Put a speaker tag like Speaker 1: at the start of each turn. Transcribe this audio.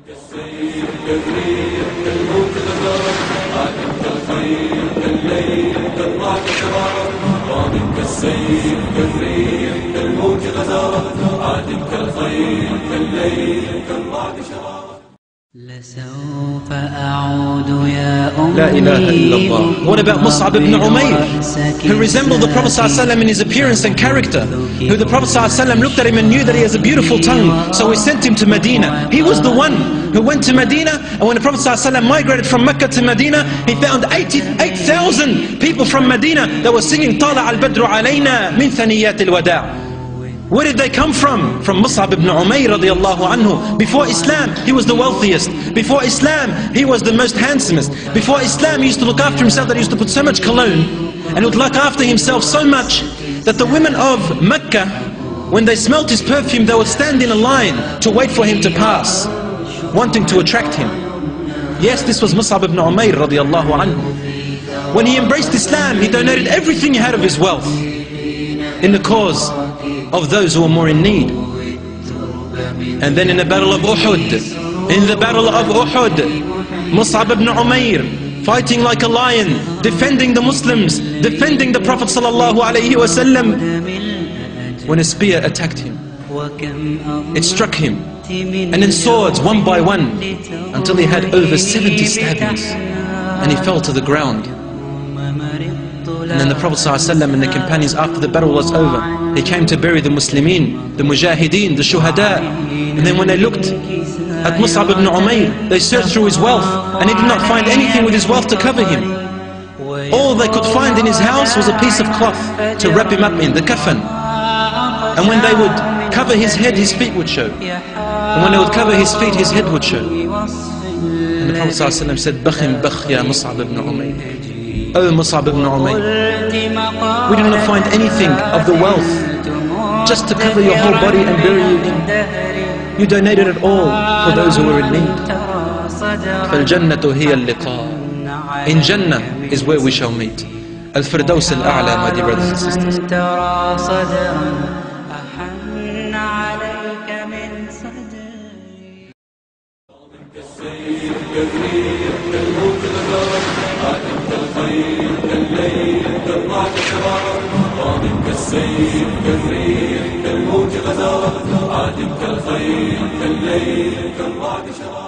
Speaker 1: كالسيف كالريح كالموت غزارة عادم كالخيل كالليل كالرعد شرارة ضامن كالسيف كالريح كالموت غزارة عادم كالخيل كالليل كالرعد شرارة.
Speaker 2: لسوف أعود يا أمي.
Speaker 3: لا إله إلا Allah. What about Mus'ab ibn Umayr, who resembled the Prophet ﷺ in his appearance and character, who the Prophet ﷺ looked at him and knew that he has a beautiful tongue, so he sent him to Medina. He was the one who went to Medina, and when the Prophet ﷺ migrated from Mecca to Medina, he found 88,000 people from Medina that were singing طَالَعَ الْبَدْرُ عَلَيْنَا مِنْ ثَنِيَّاتِ الْوَدَاعِ. Where did they come from? From Mus'ab ibn Umayr radiallahu anhu. Before Islam, he was the wealthiest. Before Islam, he was the most handsomest. Before Islam, he used to look after himself that he used to put so much cologne, and he would look after himself so much that the women of Mecca, when they smelt his perfume, they would stand in a line to wait for him to pass, wanting to attract him. Yes, this was Mus'ab ibn Umayr radiallahu anhu. When he embraced Islam, he donated everything he had of his wealth in the cause of those who are more in need. And then in the battle of Uhud, Mus'ab ibn Umayr, fighting like a lion, defending the Muslims, defending the Prophet sallallahu alaihi wasallam, when a spear attacked him, it struck him, and then swords one by one, until he had over 70 stabbings, and he fell to the ground. And then the Prophet ﷺ and the companions, after the battle was over, they came to bury the Muslimin, the Mujahideen, the Shuhada. And then when they looked at Mus'ab ibn Umayr, they searched through his wealth, and he did not find anything with his wealth to cover him. All they could find in his house was a piece of cloth to wrap him up in, the kafan. And when they would cover his head, his feet would show. And when they would cover his feet, his head would show. And the Prophet ﷺ said, "Bakhim bakh ya Mus'ab ibn Umayr." Oh Mus'ab ibn Umayr, we did not find anything of the wealth just to cover your whole body and bury you in. You donated it all for those who were in need. فَالْجَنَّةُ هِيَ اللِّقَاء. In Jannah is where we shall meet. Al-Firdaus al-A'la, my dear brothers and sisters.
Speaker 1: كالسيف كالريح كالموج غزارة عادم كالخيل كالليل كالرعد شرارة.